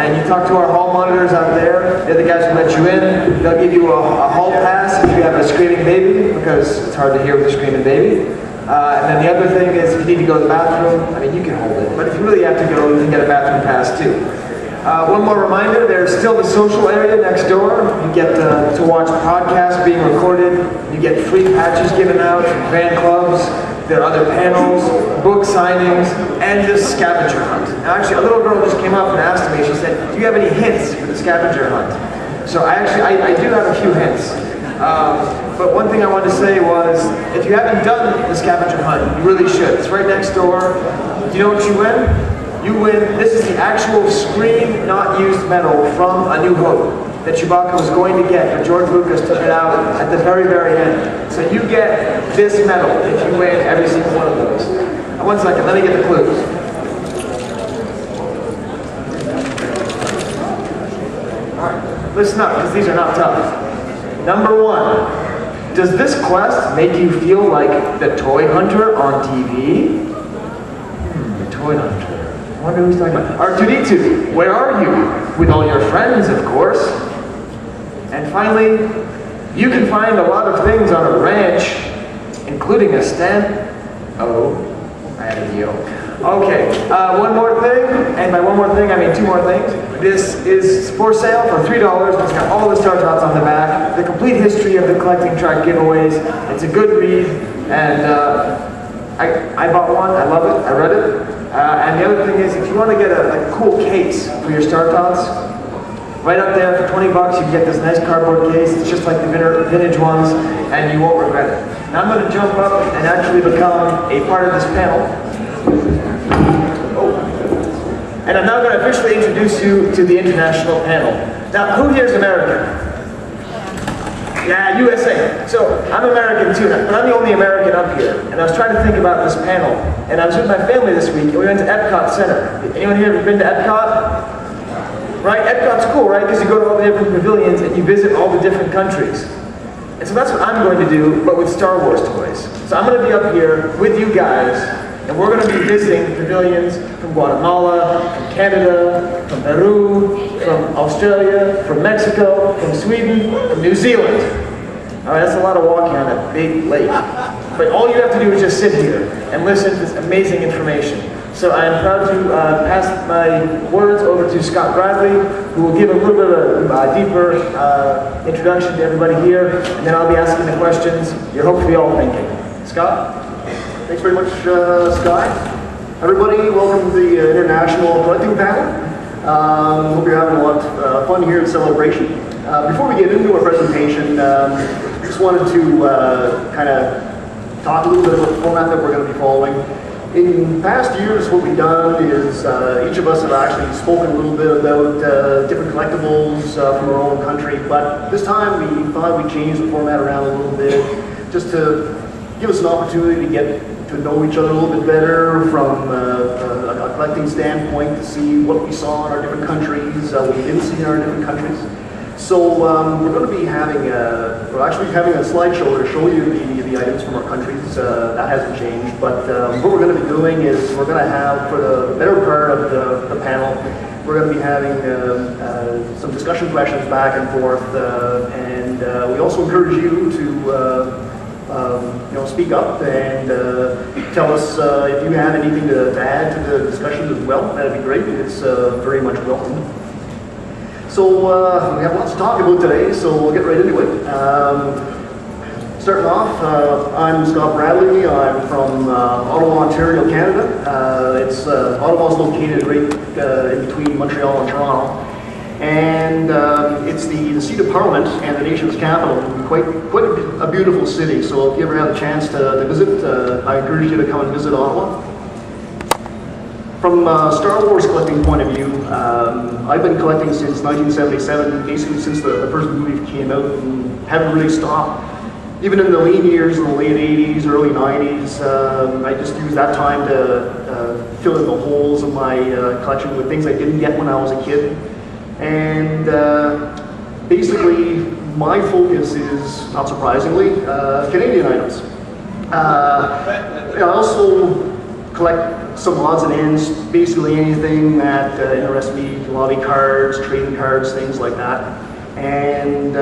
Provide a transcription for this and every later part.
and you talk to our hall monitors out there. They're the guys who let you in. They'll give you a hall pass if you have a screaming baby, because it's hard to hear with a screaming baby. And then the other thing is, if you need to go to the bathroom, I mean, you can hold it. But if you really have to go, you can get a bathroom pass too. One more reminder, there's still the social area next door. You get to watch podcasts being recorded. You get free patches given out from fan clubs. There are other panels, book signings, and this scavenger hunt. Now actually, a little girl just came up and asked me, she said, do you have any hints for the scavenger hunt? So I do have a few hints. But one thing I wanted to say was, if you haven't done the scavenger hunt, you really should. It's right next door. Do you know what you win? You win, this is the actual screen not used medal from A New Hope that Chewbacca was going to get, but George Lucas took it out at the very, very end. So you get this medal if you win every single one of those. Now, one second, let me get the clues. Alright, listen up, because these are not tough. Number 1, does this quest make you feel like the toy hunter on TV? The toy hunter. I wonder who's talking about. R2-D2, where are you? With all your friends, of course. And finally, you can find a lot of things on a ranch, including a stand. Oh, I had a deal. Okay, one more thing, and by one more thing, I mean 2 more things. This is for sale for $3. It's got all the Star Tots on the back, the complete history of the collecting track giveaways. It's a good read, and I bought one, I love it, I read it. And the other thing is, if you want to get a cool case for your Star Tots, right up there for $20 you can get this nice cardboard case. It's just like the vintage ones, and you won't regret it. Now I'm going to jump up and actually become a part of this panel. Oh. And I'm now going to officially introduce you to the international panel. Now, who here is American? Yeah, USA. So, I'm American too, but I'm the only American up here. And I was trying to think about this panel. And I was with my family this week, and we went to Epcot Center. Anyone here ever been to Epcot? Right? Epcot's cool, right? Because you go to all the different pavilions and you visit all the different countries. And so that's what I'm going to do, but with Star Wars toys. So I'm going to be up here with you guys, and we're going to be visiting pavilions from Guatemala, from Canada, from Peru, from Australia, from Mexico, from Sweden, from New Zealand. All right, that's a lot of walking on a big lake. But all you have to do is just sit here and listen to this amazing information. So I am proud to pass my words over to Scott Bradley, who will give a little bit of a deeper introduction to everybody here, and then I'll be asking the questions you're hopefully all thinking. Scott? Thanks very much, Skye. Everybody, welcome to the International Collecting Panel. Hope you're having a lot of fun here in celebration. Before we get into our presentation, I just wanted to kind of talk a little bit about the format that we're going to be following. In past years, what we've done is each of us have actually spoken a little bit about different collectibles from our own country, but this time we thought we'd change the format around a little bit, just to give us an opportunity to get to know each other a little bit better from a collecting standpoint, to see what we saw in our different countries, what we didn't see in our different countries. So we're going to be having we're actually having a slideshow to show you the items from our countries. That hasn't changed, but what we're going to be doing is we're going to have, for the better part of the panel, we're going to be having some discussion questions back and forth, and we also encourage you to speak up and tell us if you have anything to add to the discussion as well. That'd be great. It's very much welcome. So we have lots to talk about today, so we'll get right into it. Starting off, I'm Scott Bradley. I'm from Ottawa, Ontario, Canada. Ottawa's located right in between Montreal and Toronto. And it's the seat of Parliament and the nation's capital. Quite a beautiful city. So if you ever have a chance to visit, I encourage you to come and visit Ottawa. From a Star Wars collecting point of view, I've been collecting since 1977, basically since the first movie came out, and haven't really stopped. Even in the lean years in the late 80s, early 90s, I just used that time to fill in the holes in my collection with things I didn't get when I was a kid. And basically, my focus is, not surprisingly, Canadian items. I also collect some odds and ends basically anything that interests me, lobby cards, trading cards, things like that. And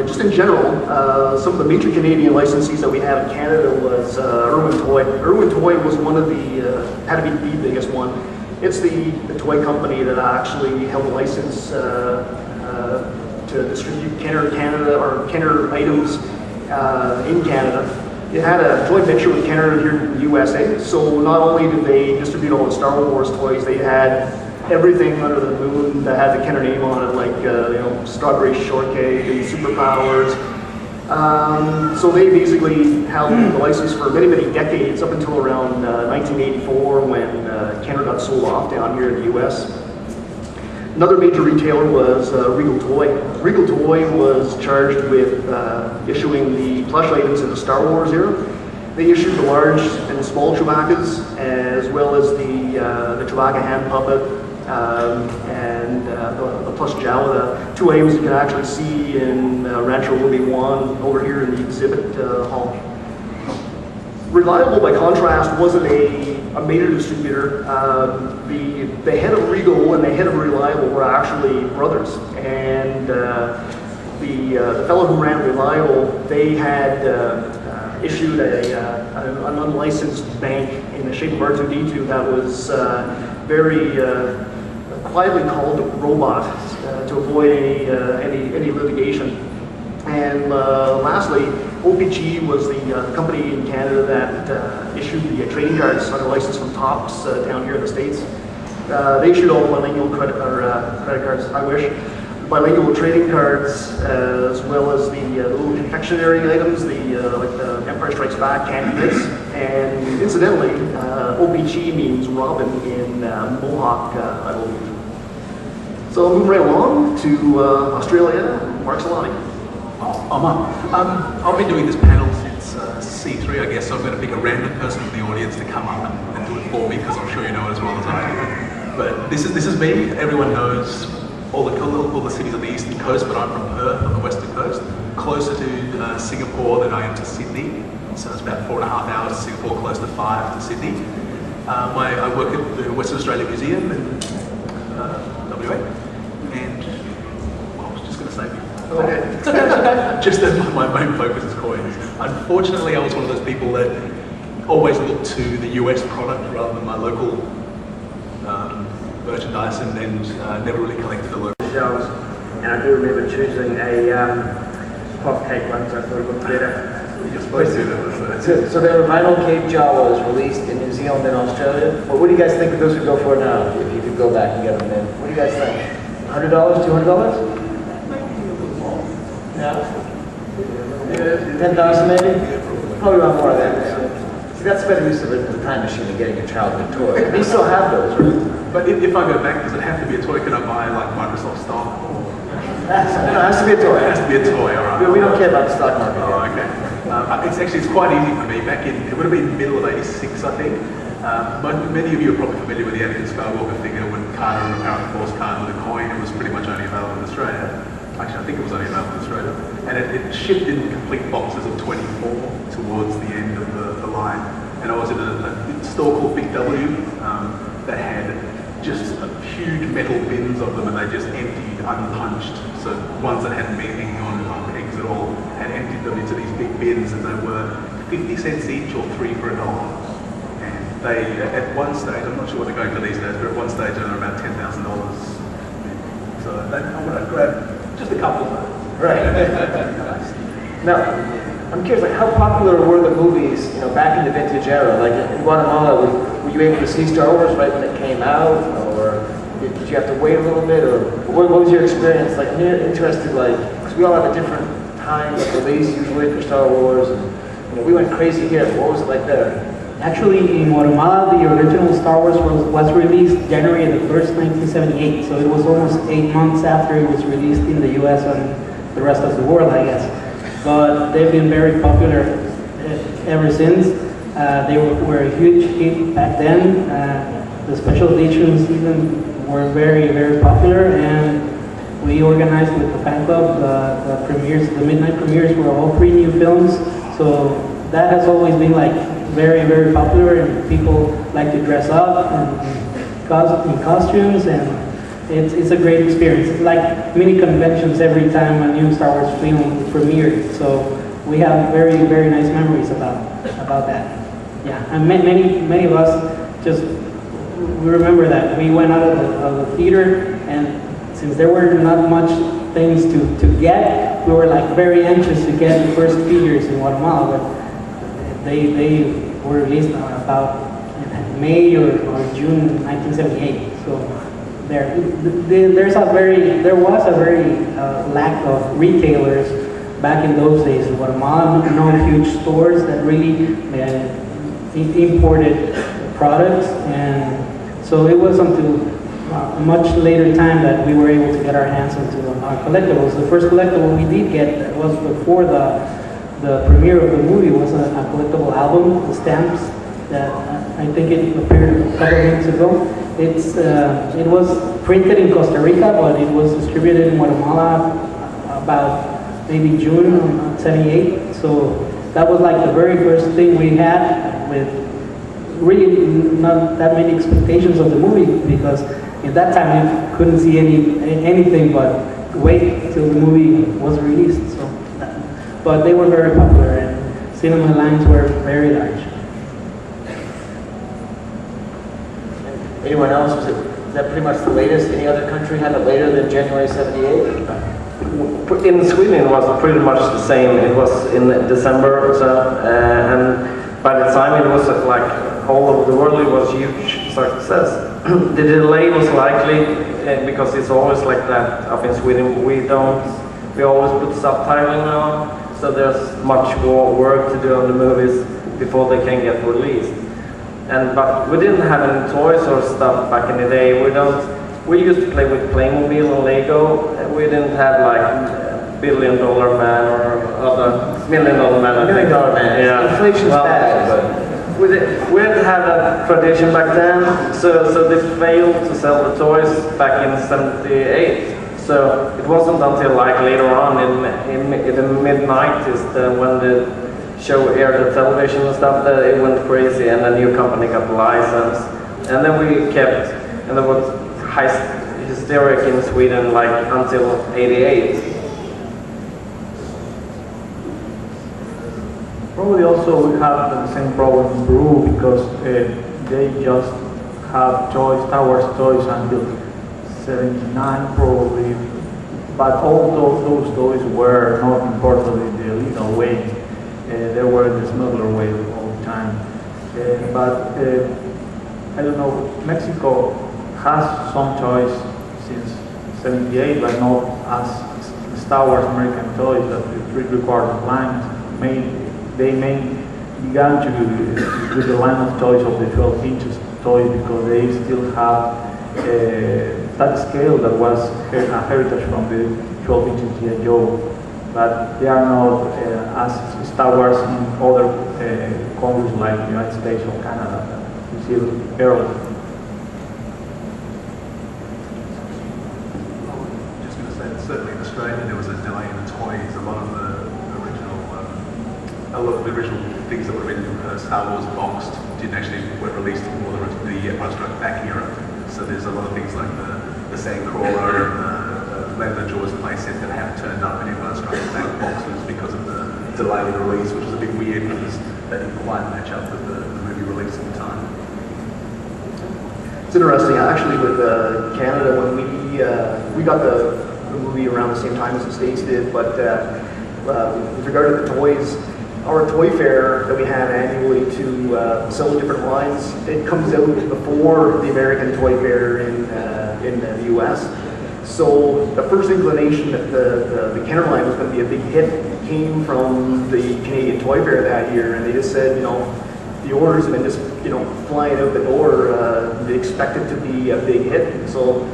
just in general, some of the major Canadian licensees that we have in Canada was Irwin Toy. Irwin Toy was one of the, had to be the biggest one. It's the toy company that actually held a license to distribute Kenner items in Canada. It had a joint venture with Kenner here in the USA, so not only did they distribute all the Star Wars toys, they had everything under the moon that had the Kenner name on it, like Strawberry Shortcake and Superpowers. So they basically held the license for many, many decades, up until around 1984 when Kenner got sold off down here in the US. Another major retailer was Regal Toy. Regal Toy was charged with issuing the plush items in the Star Wars era. They issued the large and small Chewbacca's, as well as the Chewbacca hand puppet and the plush Jawa, the two items you can actually see in Rancho Obi-Wan over here in the exhibit hall. Reliable, by contrast, wasn't a major distributor. The head of Regal and the head of Reliable were actually brothers, and the fellow who ran Reliable, they had issued an unlicensed bank in the shape of R2-D2 that was very quietly called Robot to avoid any litigation. And lastly, OPG was the company in Canada that issued the trading cards under license from Topps down here in the States. They issued all bilingual credit cards, I wish, bilingual trading cards, as well as the little confectionery items, like the Empire Strikes Back candy bits. And incidentally, OPG means Robin in Mohawk, I believe. So I'll move right along to Australia, Mark Salotti. I've been doing this panel since C3, I guess, so I'm going to pick a random person from the audience to come up and do it for me, because I'm sure you know it as well as I do. But this is me. Everyone knows all the cities on the eastern coast, but I'm from Perth on the western coast, closer to Singapore than I am to Sydney. So it's about 4.5 hours to Singapore, close to 5 to Sydney. I work at the Western Australia Museum in WA, and well, I was just going to say. Okay. Just that my main focus is coins. Unfortunately, I was one of those people that always looked to the US product rather than my local merchandise, and never really collected the local shells. And I do remember choosing a pop cake one, so I thought it looked better. You're supposed to, that was So there were vinyl Cape Jawas released in New Zealand and Australia. What do you guys think that those would go for now, if you could go back and get them in? What do you guys think? $100, $200? Yeah. 10,000 maybe? Probably around more of that. See, that's a better use of the time machine than getting a childhood toy. You still have those, right? But if I go back, does it have to be a toy? Can I buy like Microsoft stock? No, it has to be a toy. It has to be a toy, all right. We don't care about the stock market. Oh, okay. It's quite easy for me. Back in, it would have been middle of '86, I think. Many of you are probably familiar with the Anakin Skywalker figure when Carter and Apparent Force card with a coin. It was pretty much only available in Australia. Actually, I think it was only available in Australia. And it shipped in complete boxes of 24 towards the end of the line. And I was in a store called Big W that had just huge metal bins of them, and they just emptied unpunched. So ones that hadn't been hanging on pegs at all had emptied them into these big bins, and they were 50 cents each or 3 for $1. And they, at one stage, I'm not sure what they're going for these days, but at one stage they were about $10,000. So I'm going to grab just a couple of them. Right. Now, I'm curious, like, how popular were the movies, back in the vintage era? Like in Guatemala, were you able to see Star Wars right when it came out, or did you have to wait a little bit, or what was your experience? Like, I'm interested, like, because we all have a different time of release usually for Star Wars, and we went crazy here. What was it like there? Actually, in Guatemala, the original Star Wars was released January the 1st, 1978, so it was almost 8 months after it was released in the US and the rest of the world, I guess. But they've been very popular ever since. They were a huge hit back then. The special editions even were very, very popular, and we organized with the fan club the premieres, the midnight premieres for all 3 new films. So that has always been like very, very popular, and people like to dress up and costumes, and it's a great experience. It's like mini conventions every time a new Star Wars film premieres. So we have very, very nice memories about that. Yeah, and many of us just, we remember that we went out of the theater, and since there were not much things to get, we were like very anxious to get the first figures in Guatemala, but they were released about May or June 1978. So there was a very lack of retailers back in those days in Guatemala. No huge stores that really imported products, and so it was until a much later time that we were able to get our hands into our collectibles. The first collectible we did get was before the premiere of the movie was a collectible album, the stamps that I think it appeared a couple of weeks ago. It was printed in Costa Rica, but it was distributed in Guatemala about maybe June of '78. So that was like the very first thing we had, with really not that many expectations of the movie, because at that time we couldn't see anything but wait till the movie was released. So, but they were very popular, and cinema lines were very large. Anyone else? Is that pretty much the latest? Any other country had it later than January '78? In Sweden, it was pretty much the same. It was in December or so, and by the time it was like all over the world, it was a huge success. The delay was likely because it's always like that up in Sweden. We always put subtitling on, so there's much more work to do on the movies before they can get released. But we didn't have any toys or stuff back in the day. We used to play with Playmobil and Lego. We didn't have like $1 Billion Man or other $1 Million Man. I think. Yeah. Inflation's bad, but we didn't have that tradition back then, so they failed to sell the toys back in '78. So it wasn't until like later on in the mid-90s when the show aired the television and stuff that it went crazy, and a new company got the license, and then we kept, and there was hysteric in Sweden like until '88. Probably also we have the same problem in Peru, because they just have Star Wars toys until '79 probably, but all those toys were not imported in the legal way. They were the smuggler way all the time. But I don't know, Mexico has some toys since '78, but not as Star Wars American toys that the pre-recorded lines began to with the line of toys of the 12 inches toys, because they still have that scale that was a heritage from the 12 inches G.I. Joe. But they are not as Star Wars in other countries like the United States or Canada. You see early. Just going to say that certainly in Australia there was a delay in the toys. A lot of the original things that were in Star Wars boxed didn't actually were released before the Empire Strikes Back era. So there's a lot of things like the Sandcrawler and Leather Jaws playset that haven't turned up in Empire Strikes Back boxes because of the delay in release, which is a bit weird because they didn't quite match up with the movie release at the time. It's interesting, actually, with Canada, when we got the movie around the same time as the States did, but with regard to the toys, our toy fair that we have annually to sell different lines, it comes out before the American Toy Fair in the U.S. So the first inclination that the Kenner line was going to be a big hit came from the Canadian Toy Fair that year, and they just said, the orders have been just, flying out the door. They expect it to be a big hit. So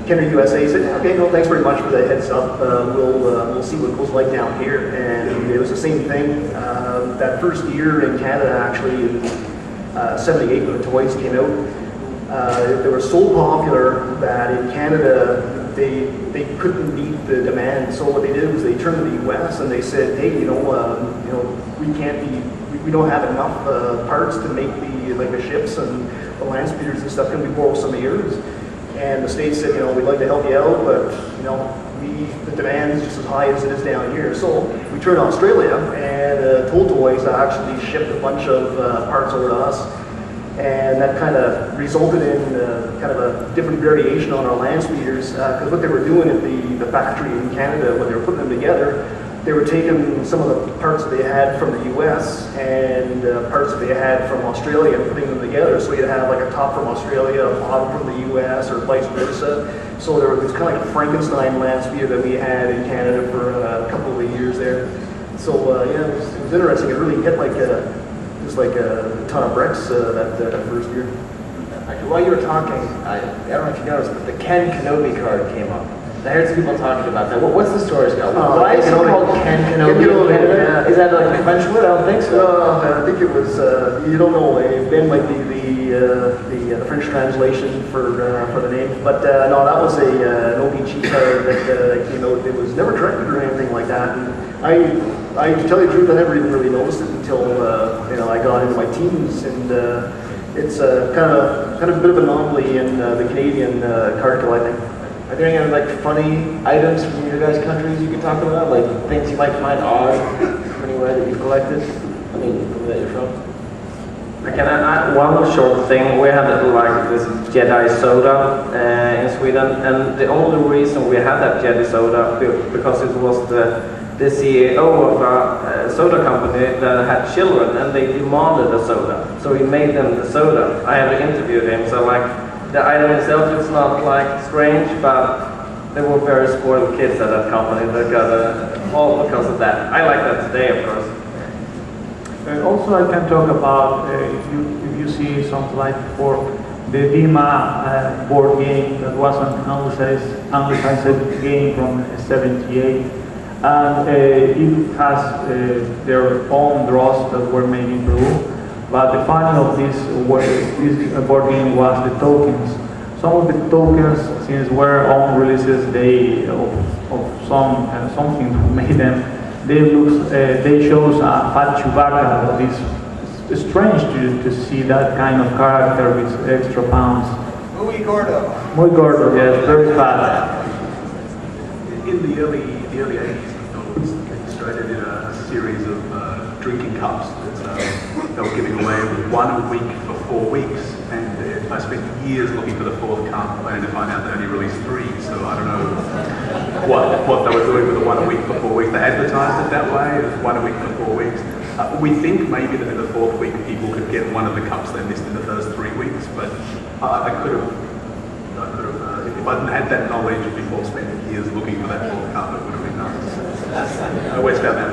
Kenner USA said, okay, no, thanks very much for the heads up. We'll see what it goes like down here. And it was the same thing that first year in Canada, actually in '78 when the toys came out. They were so popular that in Canada they couldn't meet the demand. So what they did was they turned to the U.S. and they said, hey, we don't have enough parts to make the ships and the land speeders and stuff, can we borrow some of yours? And the state said, we'd like to help you out, but the demand is just as high as it is down here. So we turned to Australia, and Toll Toys actually shipped a bunch of parts over to us, and that kind of resulted in kind of a different variation on our land speeders, because what they were doing at the factory in Canada when they were putting them together, they were taking some of the parts that they had from the US and parts that they had from Australia and putting them together. So you'd have like a top from Australia, a bottom from the US, or vice versa. So there was kind of like a Frankenstein land speeder that we had in Canada for a couple of years there. So yeah, it was interesting. It really hit like just like a ton of bricks that first year. Actually, while you were talking, I don't know if you noticed, but the Ken Kenobi card came up. I heard some people talking about that. What's the story, Scott? Why is it called Ken Kenobi in Canada? Yeah. Is that like a French word? I don't think so. I think it was, you don't know, Ben might be the French translation for the name. But no, that was an OBG card that came out. It was never corrected or anything like that. And I to tell you the truth, I never even really noticed it until I got into my teens, and it's kind of a bit of an anomaly in the Canadian card collecting. Are there any other like funny items from your guys' countries you can talk about? Like things you might find odd from anywhere that you've collected? I mean, from where you're from? I can add one short thing. We had like this Jedi soda in Sweden, and the only reason we had that Jedi soda because it was the CEO of a soda company that had children, and they demanded a soda, so he made them the soda. I have interviewed him, so like. The item itself is not like strange, but they were very spoiled kids at that company that got all because of that. I like that today, of course. Also, I can talk about if you see something like before the Dima board game that was an anglicized game from '78, and it has their own draws that were made in Peru. But the fun of this board game was the tokens. Some of the tokens, since were own releases, of something who made them, they shows a fat Chewbacca. That is strange to see that kind of character with extra pounds. Muy gordo. Muy gordo, yes, very fat. In the early 80s, McDonald's in Australia did a series of drinking cups that they were giving away 1 a week for 4 weeks, and I spent years looking for the 4th cup, only to find out they only released 3, so I don't know what they were doing with the 1 a week for 4 weeks. They advertised it that way, it was 1 a week for 4 weeks. We think maybe that in the 4th week people could get one of the cups they missed in the first 3 weeks, but I could have, if I hadn't had that knowledge before spending years looking for that 4th cup, it would have been nice. I always found that.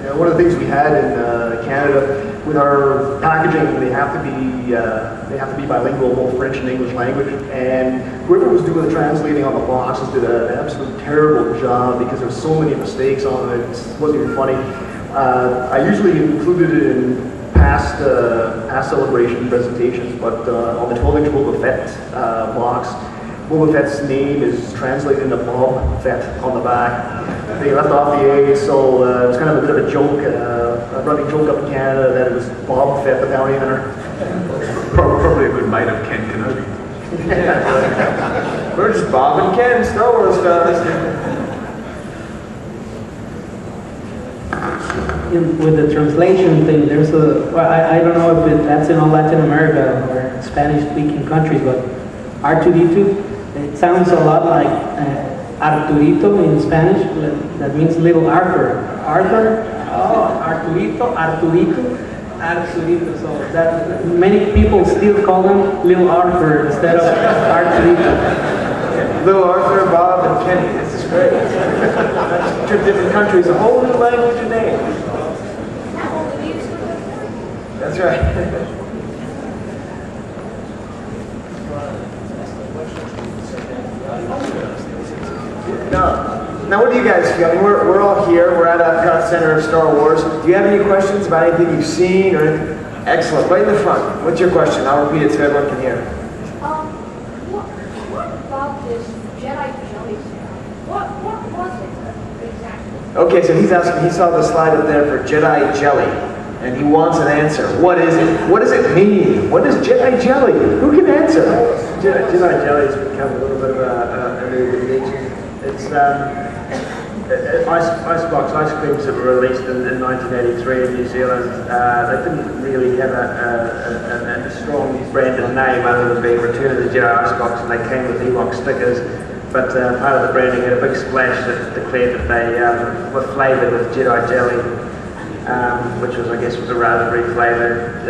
Yeah, one of the things we had in Canada with our packaging, they have to be bilingual, both French and English language. And whoever was doing the translating on the boxes did an absolute terrible job because there were so many mistakes on it. It wasn't even funny. I usually included it in past celebration presentations, but on the 12-inch Boba Fett box, Boba Fett's name is translated into Bob Fett on the back. They left off the A, so it was kind of a bit of a joke, a running joke up in Canada that it was Bob Fett, the bounty hunter. Probably a good mate of Ken Kenobi. We're just Bob and Ken, Star Wars fellas. With the translation thing, there's I don't know if that's in all Latin America or Spanish-speaking countries, but R2D2, it sounds a lot like Arturito in Spanish. That means little Arthur. Arthur? Oh, Arturito, Arturito. So that many people still call him Little Arthur instead of Arturito. Little Arthur, Bob, and Kenny. This is great. Two different countries, a whole new language and name. That's right. Now, what do you guys feel? I mean, we're all here. We're at Epcot Center of Star Wars. Do you have any questions about anything you've seen or anything? Excellent. Right in the front. What's your question? I'll repeat it so everyone can hear. What about this Jedi jelly stuff? What was it exactly? Okay, so he's asking. He saw the slide up there for Jedi jelly. and he wants an answer. What is it? What does it mean? What is Jedi jelly? Who can answer? Jedi jelly has become a little bit of a moving legend. It's icebox ice creams that were released in 1983 in New Zealand. They didn't really have a strong branded name other than being Return of the Jedi Icebox, and they came with Ewok stickers. But part of the branding had a big splash that declared that they were flavoured with Jedi jelly, which was, I guess, was a raspberry flavoured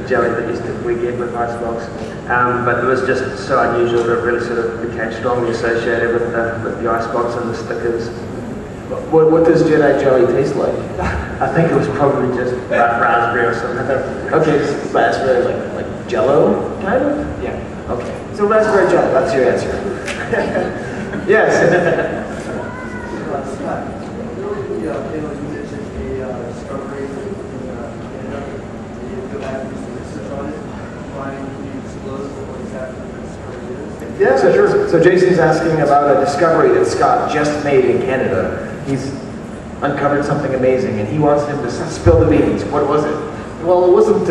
jelly that you typically get with icebox. But it was just so unusual that it really sort of became strongly associated with the icebox and the stickers. What does Jedi jelly taste like? I think it was probably just raspberry or something. Okay, just raspberry, like Jello, kind of? Yeah. Okay, so raspberry jelly, that's your answer. Yes. Yeah, sure. So Jason's asking about a discovery that Scott just made in Canada. He's uncovered something amazing, and he wants him to spill the beans. What was it? Well, it wasn't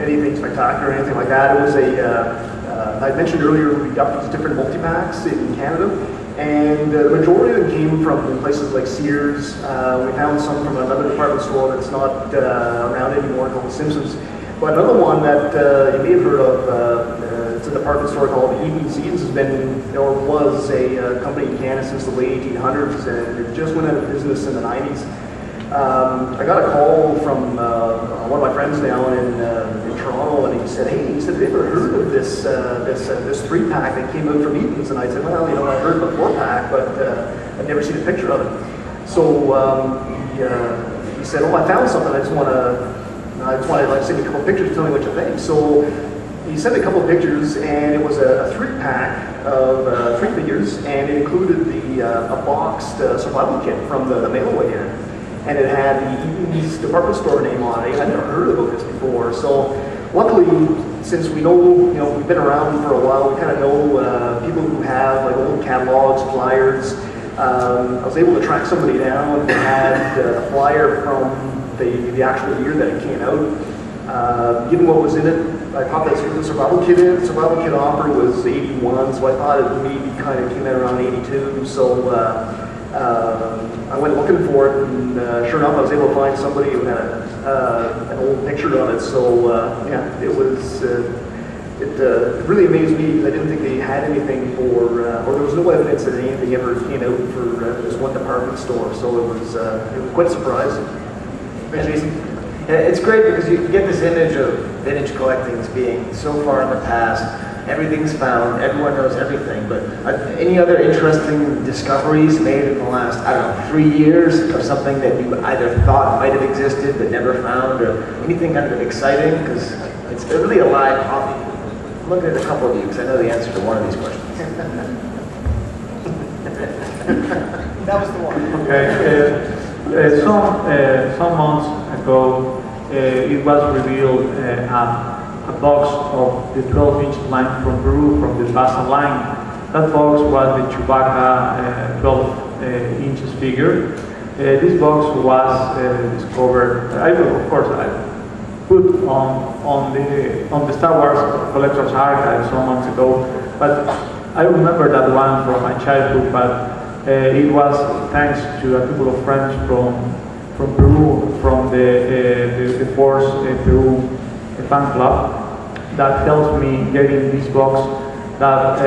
anything spectacular or anything like that. It was I mentioned earlier we got these different multi-packs in Canada, and the majority of them came from places like Sears. We found some from another department store that's not around anymore called Simpsons. But another one that you may have heard of, it's a department store called Evening Seasons, has been, or was a company in Canada since the late 1800s, and it just went out of business in the 90s. I got a call from one of my friends down in Toronto, and he said, "Hey," he said, "have you ever heard of this 3-pack that came out from Eaton's?" And I said, "Well, I heard of the 4-pack, but I've never seen a picture of it." So he said, "Oh, I found something. I just want to send you a couple pictures, tell me what you think." So he sent me a couple of pictures, and it was a 3-pack of 3 figures, and it included a boxed survival kit from the mail-away unit. And it had the Eaton's department store name on it. I'd never heard about this before. So luckily, since we know, we've been around for a while, we kind of know people who have like old catalogs, flyers. I was able to track somebody down who had a flyer from the actual year that it came out. Given what was in it, I popped that survival kit in. The survival kit offer was 81, so I thought it maybe kind of came out around 82. So I went looking for it, and sure enough, I was able to find somebody who had an old picture of it. So yeah, it was. It really amazed me because I didn't think they had anything for, or there was no evidence that anything ever came out for this one department store. So it was quite a surprise. Thanks, Jason. It's great because you get this image of vintage collecting as being so far in the past. Everything's found, everyone knows everything, but any other interesting discoveries made in the last, 3 years of something that you either thought might have existed but never found, or anything kind of exciting? Because it's really a live hobby. I'm looking at a couple of you because I know the answer to one of these questions. That was the one. Okay. Some months ago, it was revealed a box of the 12-inch line from Peru, from the Baza line. That box was the Chewbacca 12 inches figure. This box was discovered. I put on the Star Wars Collector's Archive some months ago, but I remember that one from my childhood. But it was thanks to a couple of friends from Peru, from the Force Peru fan club, that helped me getting this box that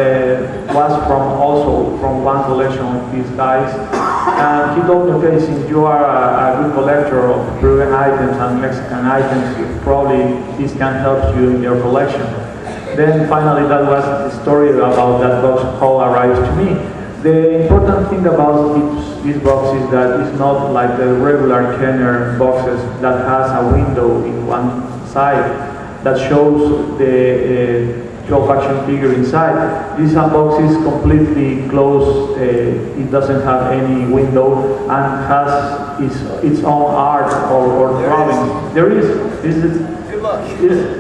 was also from one collection of these guys. And he told me, okay, since you are a good collector of Peruvian items and Mexican items, probably this can help you in your collection. Then finally that was the story about that box, how it arrived to me. The important thing about this box is that it's not like the regular Kenner boxes that has a window in one side that shows the 12 action figure inside. This box is completely closed. It doesn't have any window and has its own art or drawing. There is. This is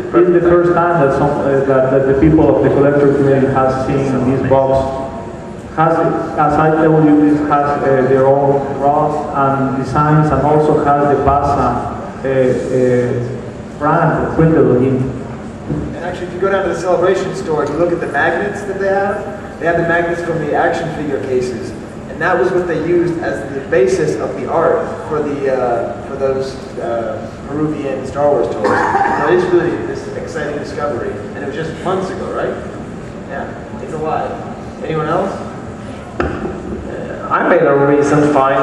the first time that the people of the collector community has seen this box. As I told you, this has their own draws and designs, and also has the Baza brand printed on him. And actually, if you go down to the Celebration store and you look at the magnets that they have the magnets from the action figure cases. And that was what they used as the basis of the art for those Peruvian Star Wars toys. So it is really this exciting discovery. And it was just months ago, right? Yeah, it's alive. Anyone else? I made a recent find,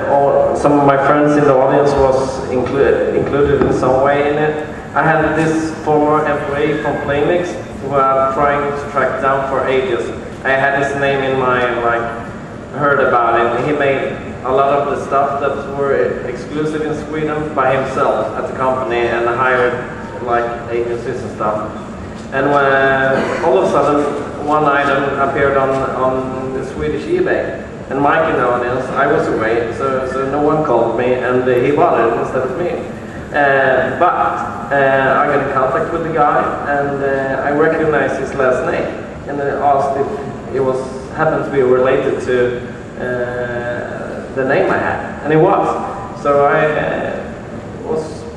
or some of my friends in the audience was included in some way in it. I had this former employee from Playmix who I'm trying to track down for ages. I had his name in mind, heard about it. He made a lot of the stuff that were exclusive in Sweden by himself at the company and hired agencies and stuff. And when all of a sudden one item appeared on the Swedish eBay. And Mike in the audience, I was away, so no one called me, and he bought it instead of me. But I got in contact with the guy, and I recognized his last name, and I asked if it happened to be related to the name I had, and it was. So I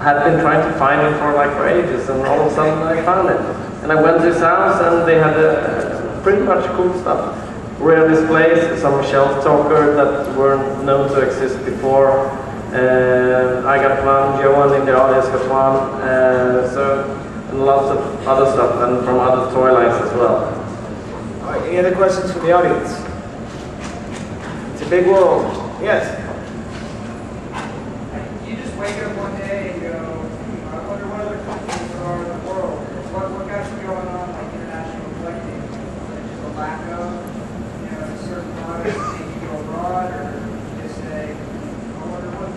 had been trying to find him for ages, and all of a sudden I found it. And I went to his house, and they had pretty much cool stuff. Rare displays, some shelf talker that weren't known to exist before. I got one, Johan in the audience got one, and lots of other stuff, and from other toy lines as well. All right, any other questions from the audience? It's a big world. Yes? You just wake up one day and go, I wonder what other countries there are in the world. What got you going on international collecting? Is it just a lack of certain products that make you go abroad, or just say, I wonder what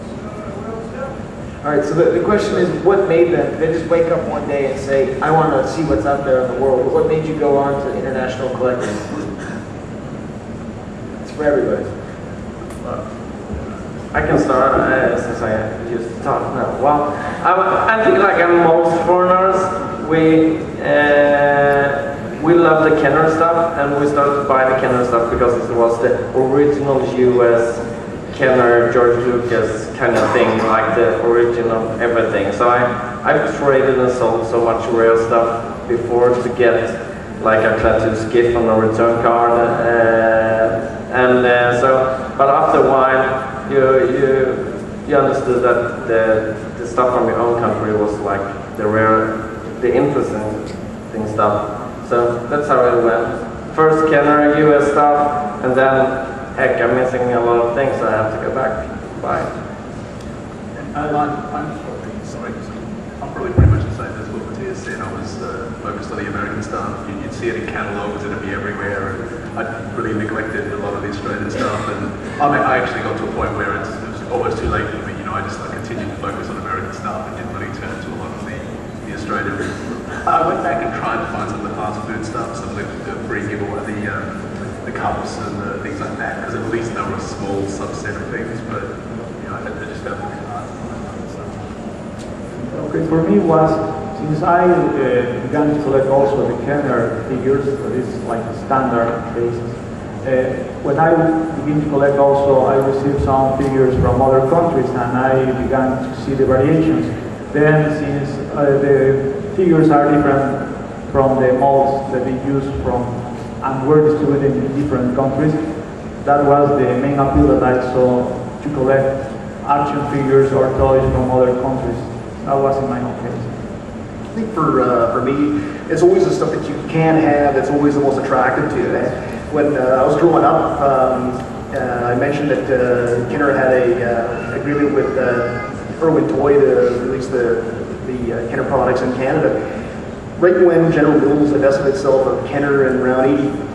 else doing? All right, so the question is, what made them? They just wake up one day and say, I want to see what's out there in the world. What made you go on to international collecting? It's for everybody. I can start since I just talked now. Well, I think like most foreigners, we love the Kenner stuff, and we started to buy the Kenner stuff because it was the original US Kenner, George Lucas kind of thing, like the original everything. So I've traded and sold so much rare stuff before to get like a Klaatu skiff on a return card, but after a while you understood that the stuff from your own country was like the rare, the interesting stuff. So that's how it went. First Kenner, US stuff, and then, heck, I'm missing a lot of things, so I have to go back. Bye. I'm probably pretty much the same as what Mattias said. I was focused on the American stuff. You'd see it in catalogs, it'd be everywhere, and I really neglected a lot of the Australian stuff. And I actually got to a point where it was almost too late for me. I just continued to focus on American stuff and didn't really turn to a lot of the Australian. I went back and tried to find some of the fast food stuff, some of the free giveaway, the cups and things like that, because at least they were a small subset of things, but I just don't think Okay, for me was, since I began to collect also the Kenner figures, that is like a standard basis, when I began to collect also, I received some figures from other countries, and I began to see the variations. Then, since the figures are different from the molds that they use and were distributed in different countries, that was the main appeal that I saw to collect action figures or toys from other countries. That was in my own case. I think for me, it's always the stuff that you can have that's always the most attractive to you. When I was growing up, I mentioned that Kenner had a agreement with Irwin Toy to release the Kenner products in Canada. Right when General Mills invested itself in Kenner in around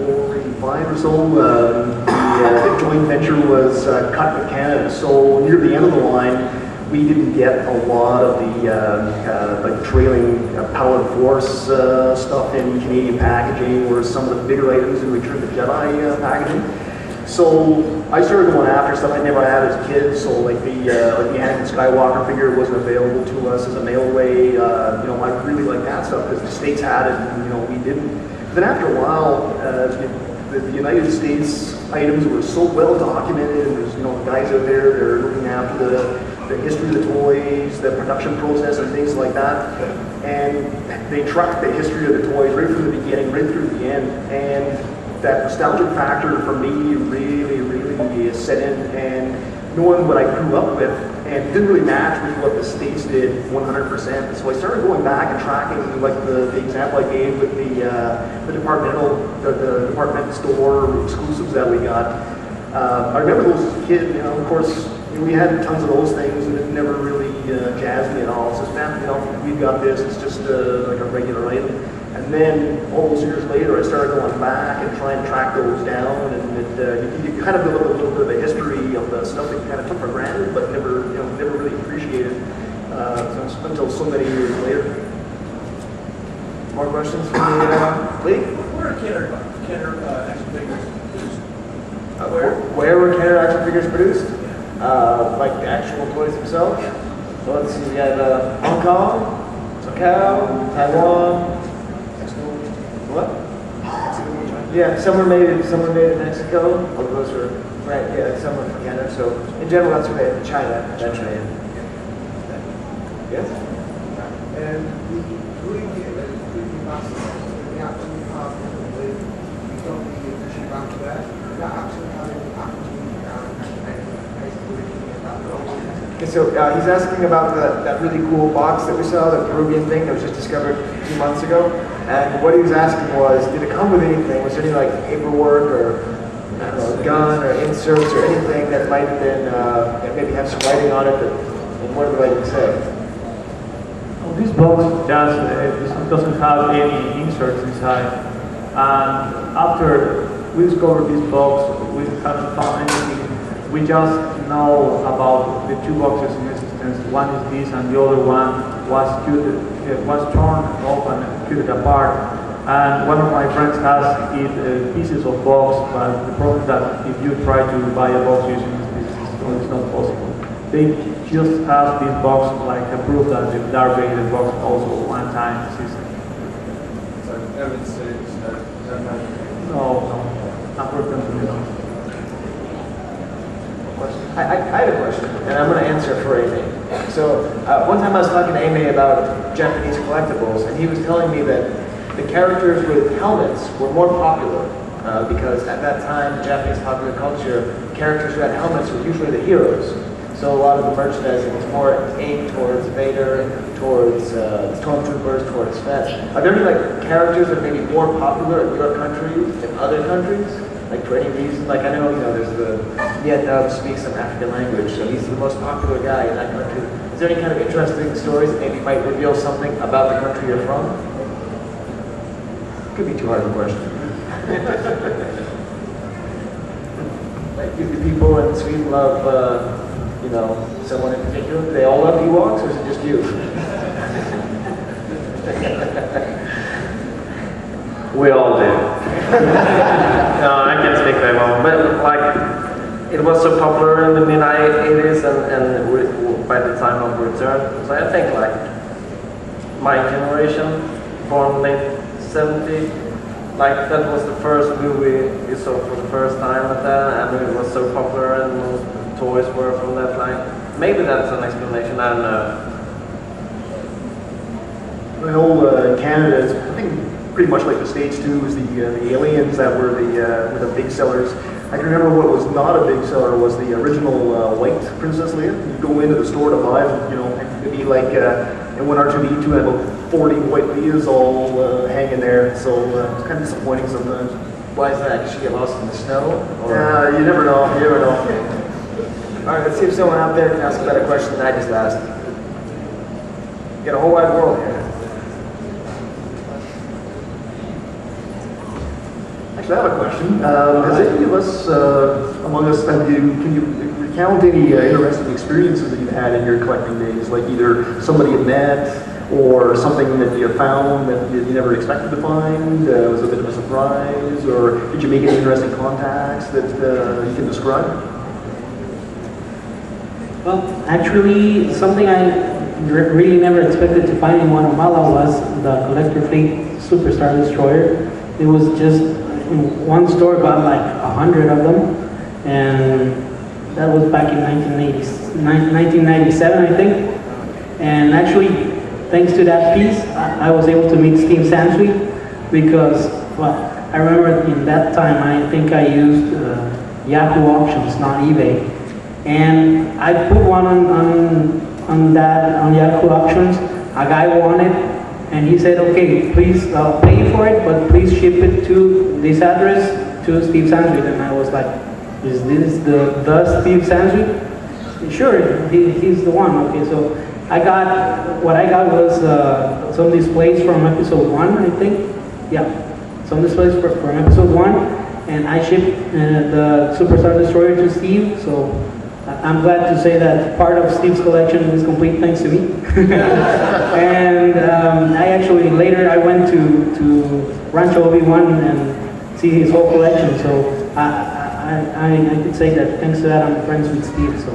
84, 85 or so, the joint venture was cut with Canada. So near the end of the line, we didn't get a lot of the trailing powered force stuff in Canadian packaging, or some of the bigger items in Return of the Jedi packaging. So I started going after stuff I never had as a kid. So like the Anakin Skywalker figure wasn't available to us as a mailway. I really liked that stuff because the States had it, and we didn't. Then after a while, the United States items were so well documented, and there's guys out there that are looking after the history of the toys, the production process, and things like that. And they track the history of the toys right from the beginning, right through the end. And that nostalgic factor for me really, really set in. And knowing what I grew up with, and it didn't really match with what the States did 100%. So I started going back and tracking, like the example I gave with the departmental store exclusives that we got. I remember those as a kid, of course, we had tons of those things, and it never really jazzed me at all. So, we've got this, it's just like a regular item. And then all those years later, I started going back and trying to track those down, and you kind of build up a little bit of a history of the stuff that you kind of took for granted, but never really appreciated until so many years later. More questions from the league? Where are Kenner action figures produced? Where were Kenner action figures produced? Like the actual toys themselves? Yeah. So let's see, we had Hong Kong, Macau, Taiwan. What? Yeah, some were made in Mexico. Oh, those were right. Yeah, some were from Canada. So in general, that's made in China eventually. Yes. And the Luigi Master, the actual part of the league, we don't need the addition back to that. That actually has an Okay, so he's asking about that really cool box that we saw, the Peruvian thing that was just discovered a few months ago. And what he was asking was, did it come with anything? Was there any like paperwork or I don't know, a gun or inserts or anything that might have been maybe have some writing on it? And what did the writing say? Well, this box just doesn't have any inserts inside. And after we discovered this box, we haven't found anything. We just know about the two boxes in existence. One is this, and the other one was torn off and cuted apart. And one of my friends has pieces of box, but the problem is that if you try to buy a box using these pieces, it's not possible. They just have this box like a proof that the Darth Vader box also one time existed. So evidence is No, unfortunately no. I had a question, and I'm going to answer for Amy. So one time I was talking to Amy about Japanese collectibles, and he was telling me that the characters with helmets were more popular because at that time in Japanese popular culture, characters who had helmets were usually the heroes. So a lot of the merchandising was more aimed towards Vader, towards stormtroopers, towards Fett. Are there any like characters that may be more popular in your country than other countries? Like for any reason? Like I know, there's the Vietnam speaks some African language, so he's the most popular guy in that country. Is there any kind of interesting stories that maybe might reveal something about the country you're from? Could be too hard of a question. Like, do people in Sweden love, someone in particular? Do they all love Ewoks, or is it just you? We all do. No, I can't speak very well, but like it was so popular in the mid-80s and by the time of return. So I think like my generation, born late 70s, like that was the first movie you saw for the first time at that, and it was so popular, and most toys were from that line. Maybe that's an explanation. I don't know. I know in Canada, it's, I think pretty much like the States too, is the aliens that were the big sellers. I can remember what was not a big seller was the original white Princess Leia. You go into the store to buy them, and it'd be like in one R2D2 had about 40 white Leias all hanging there. So it's kind of disappointing sometimes. Why is that? Did she get lost in the snow? Yeah, you never know. You never know. All right, let's see if someone out there can ask a better question than I just asked. You got a whole wide world here. Actually, I have a question. Has any of us among us, can you recount any interesting experiences that you've had in your collecting days? Like either somebody you met or something that you found that you never expected to find? Was a bit of a surprise? Or did you make any interesting contacts that you can describe? Well, actually, something I really never expected to find in Guatemala was the Collector Fleet Superstar Destroyer. It was just, one store got like 100 of them, and That was back in 1997, I think. And actually, thanks to that piece, I was able to meet Steve Sansweet because, well, I remember in that time, I think I used Yahoo Auctions, not eBay. And I put one on Yahoo Auctions. A guy won it, and he said, okay, please pay for it, but please ship it to this address to Steve Sansweet. And I was like, is this the Steve Sansweet? Sure, he's the one. Okay, so what I got was some displays from episode 1, I think. Yeah, some displays from episode 1, and I shipped the Superstar Destroyer to Steve. So I'm glad to say that part of Steve's collection is complete thanks to me. And I actually later I went to Rancho Obi-Wan and see his whole collection. So I could say that thanks to that I'm friends with Steve. So.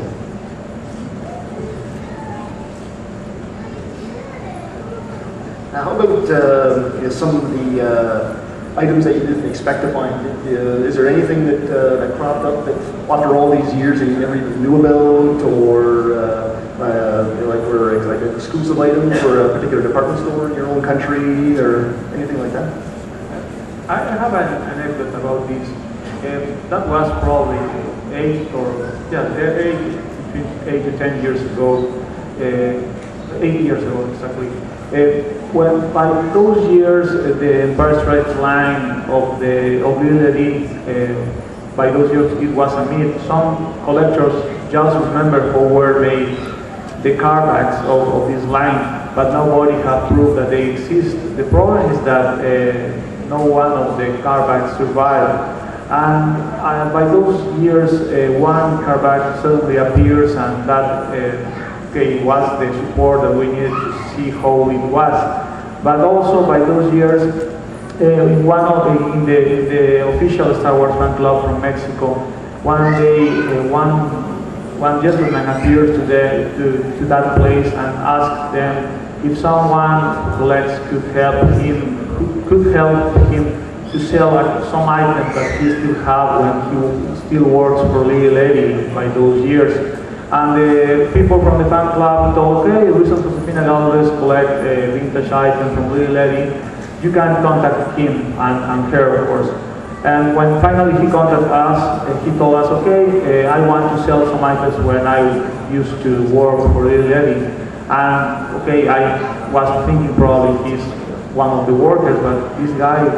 Now, how about some of the items that you didn't expect to find? Is there anything that cropped up that after all these years that you never even knew about, or like an exclusive item for a particular department store in your own country, or anything like that? I have an anecdote about this. That was probably 8 to 10 years ago, 8 years ago exactly. When by those years the Empire Strikes line of Little Eddie, by those years it was a myth. Some collectors just remember how were made the car backs of this line, but nobody have proved that they exist. The problem is that no one of the car backs survived. And by those years, one car back suddenly appears, and that was the support that we needed to see how it was. But also by those years, in the official Star Wars fan club from Mexico, one day one gentleman appeared to that place and asked them if someone who collects could help him to sell some items that he still have when he still works for Little Eddie by those years. And the people from the fan club told, okay, Luis Galvez collect vintage items from Little Eddie. You can contact him and her, of course. And when finally he contacted us, he told us, okay, I want to sell some items when I used to work for Little Eddie. And okay, I was thinking probably he's one of the workers, but this guy was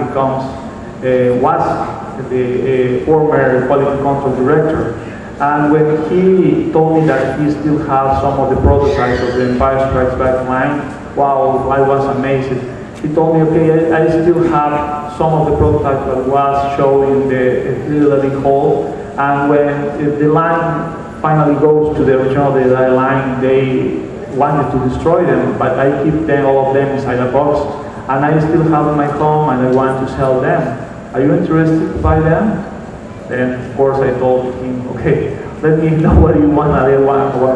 the former quality control director. And when he told me that he still has some of the prototypes of the Empire Strikes Back line, wow, I was amazed. He told me, okay, I still have some of the prototypes that was shown in the Little Eddie Hall. And when the line finally goes to the original line, they wanted to destroy them, but I keep all of them inside a box. And I still have in my home, and I want to sell them. Are you interested to buy them? Then, of course, I told him, okay, let me know what you want,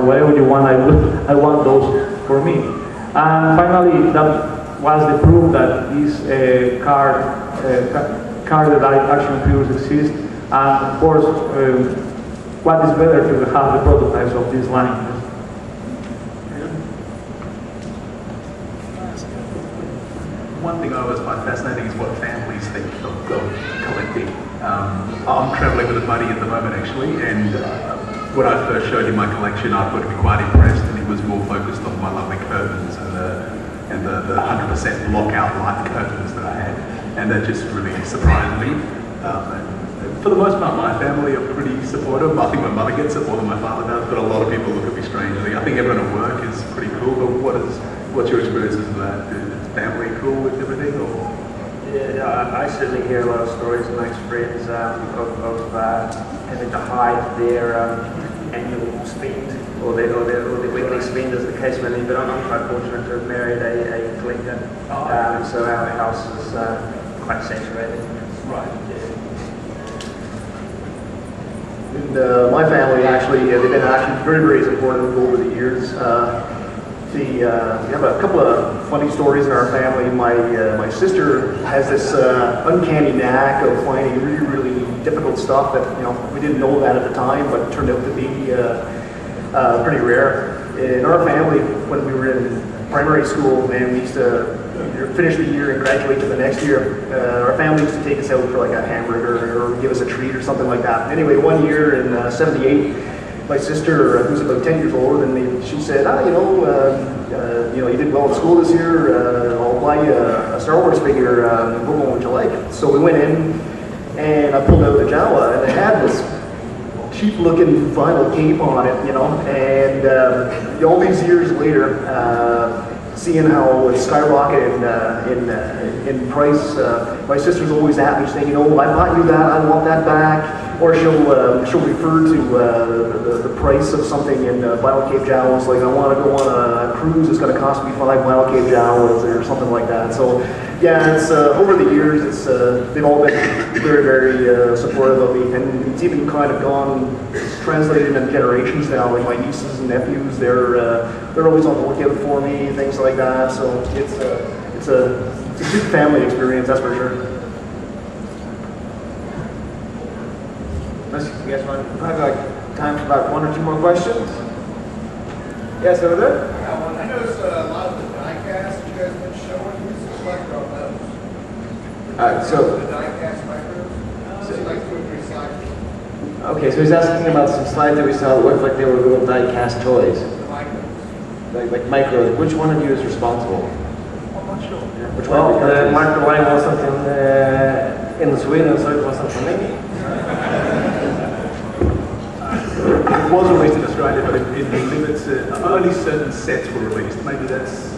whatever you want, I want those for me. And finally, that was the proof that this car that action figures exist. And of course, what is better to have the prototypes of this line? One thing I always find fascinating is what families think of collecting. I'm travelling with a buddy at the moment actually, and when I first showed him my collection, I thought he'd be quite impressed, and he was more focused on my lovely curtains and the 100% lockout light curtains that I had, and that just really surprised me. And for the most part, my family are pretty supportive. I think my mother gets it more than my father does, but a lot of people look at me strangely. I think everyone at work is pretty cool, but what's your experiences with that? Is family cool with everything, or? Yeah, I certainly hear a lot of stories amongst friends of having to hide their annual spend or their weekly spend, as the case may be. But I'm quite fortunate to have married a collector, so our house is quite saturated. Right. And my family actually, they've been actually very, very supportive over the years. We have a couple of funny stories in our family. My sister has this uncanny knack of finding really, really difficult stuff that, you know, we didn't know that at the time, but turned out to be pretty rare. In our family, when we were in primary school and we used to finish the year and graduate to the next year, our family used to take us out for like a hamburger or give us a treat or something like that. Anyway, one year in '78, my sister, who's about 10 years older than me, she said, you did well in school this year, I'll buy you a Star Wars figure, what one would you like? So we went in and I pulled out the Jawa and it had this cheap looking vinyl cape on it, you know, and all these years later, seeing how it skyrocketed in price, my sister's always at me saying, you know, I bought you that, I want that back. Or she'll refer to the price of something in vinyl cape Jawas, like I want to go on a cruise, it's going to cost me 5 vinyl cape Jawas or something like that. So yeah, it's over the years, it's they've all been very, very supportive of me, and it's even kind of translated into generations now. Like my nieces and nephews, they're always on the lookout for me, things like that. So it's a good family experience, that's for sure. Unless you guys want to have like time for about 1 or 2 more questions. Yes, over there. I noticed a lot of the die-cast you guys have been showing is reflector on those. So the die-cast micros, so like doing recycling. Okay, so he's asking about some slides that we saw that looked like they were little die-cast toys. The micros. Like micro. Which one of you is responsible? I'm not sure. Which one? Well, the micro line wasn't in Sweden, so it wasn't for me. It was released in Australia, but in limits, only certain sets were released. Maybe that's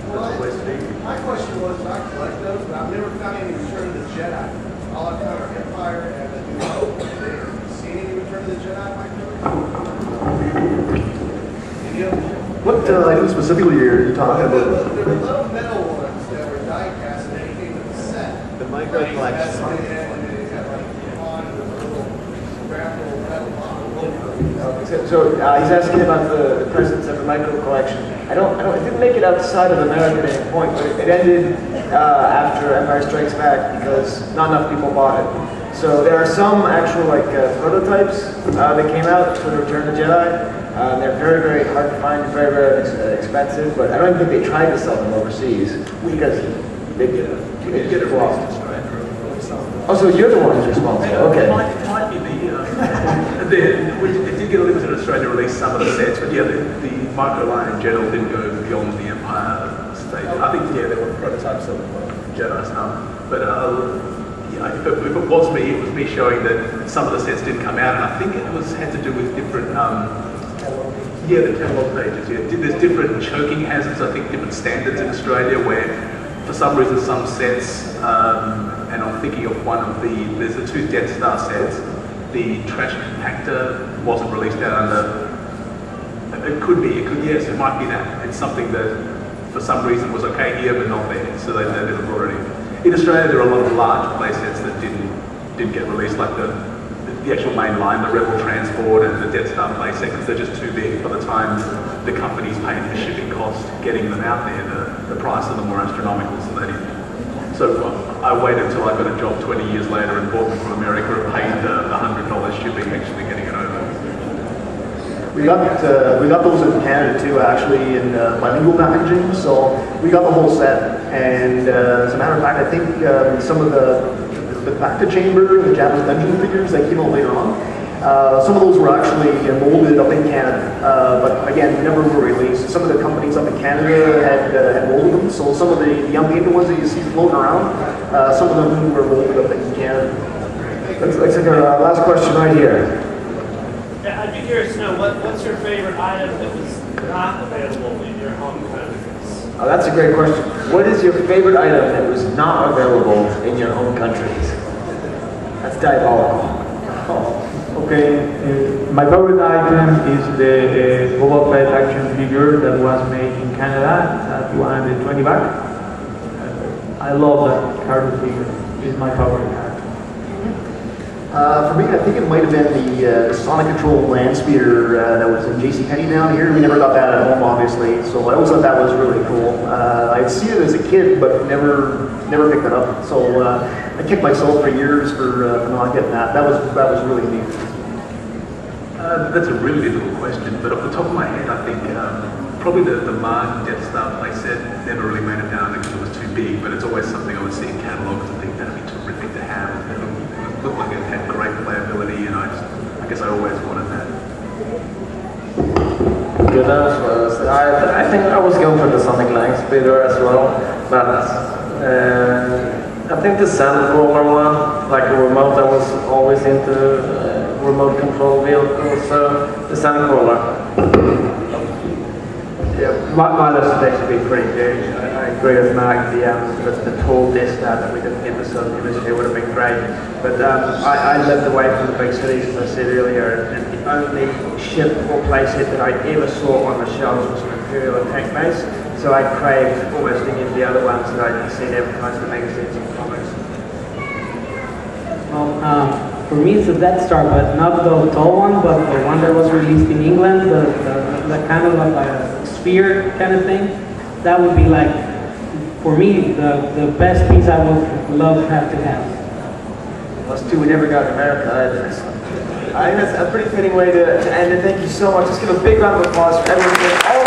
the way to be. My question was, I collect those, but I've never found any Return of the Jedi. All I've found are Empire and the New Hope. Have you seen any Return of the Jedi micros? Any of them? What item specifically are you talking about? There were little metal ones that were die-cast and they came with a set. The micro collection. And they had like on with a little graphical metal model. So he's asking about the presence of the micro collection. It didn't make it outside of America at any point, but it ended after Empire Strikes Back because not enough people bought it. So there are some actual prototypes that came out for the Return of the Jedi. They're very, very hard to find, very, very expensive, but I don't even think they tried to sell them overseas because they get it lost. Oh, so you're the one who's responsible. Okay. It might be it did get a limited Australia release, some of the sets, but yeah, the micro line in general didn't go beyond the Empire stage. I think, yeah, there were prototypes of Jedi stuff, but if it was me showing that some of the sets didn't come out, and I think it had to do with different, the catalog pages, yeah. There's different choking hazards, I think different standards in Australia where for some reason some sets, and I'm thinking of there's the 2 Death Star sets, the trash compactor wasn't released out under, yes, it might be that. It's something that for some reason was okay here but not there, so they never brought it in. In Australia there are a lot of large play sets that didn't get released, like the actual main line, the Rebel Transport and the Death Star play set, because they're just too big by the time the companies paid the shipping cost getting them out there. The price of them were astronomical, so they didn't. So I waited until I got a job 20 years later and bought them from America and paid the $100 shipping actually getting it over. We got those in Canada too, actually, in bilingual packaging. So we got the whole set, and as a matter of fact, I think some of the Bacta Chamber, the Japanese Dungeon figures that came out later on, some of those were actually molded up in Canada, but again, never were released. Some of the companies up in Canada had molded them, so some of the young painted ones that you see floating around, some of them were molded up in Canada. Let's take our last question right here. Yeah, I'd be curious to know what's your favorite item that was not available in your home countries? Oh, that's a great question. What is your favorite item that was not available in your home countries? That's diabolical. Okay, my favorite item is the Boba Fett action figure that was made in Canada at 120 baht. I love that cartoon figure. It's my favorite character. For me, I think it might have been the Sonic Control land speeder that was in JCPenney down here. We never got that at home, obviously, so I always thought that was really cool. I'd seen it as a kid, but never picked it up. So I kicked myself for years for not getting that. That was really neat. That's a really difficult question, but off the top of my head, I think probably the Martin Death Star playset never really made it down because it was too big, but it's always something I would see in catalogs and think that'd be terrific to have. It looked like it had great playability, and I guess I always wanted that. Good answer. I think I was going for the Sonic Lang Speeder as well, but I think the Sandcrawler one, like the remote, I was always into remote control vehicles, so the Sandcrawler. Yeah, my list would actually be pretty huge. I agree with Mark. The tall Death Star that we didn't get in the Southern Hemisphere would have been great. But I lived away from the big cities, as I said earlier, and the only ship or playset that I ever saw on the shelves was an Imperial attack base. So I craved almost any of the other ones that I'd seen advertised in magazines and comics. Well, for me, it's a Death Star, but not the tall one, but the one that was released in England, the kind of like a sphere kind of thing. That would be like, for me, the best piece I would love to have. Us two, we never got in America either. I think that's a pretty fitting way to end it. Thank you so much. Let's give a big round of applause for everyone.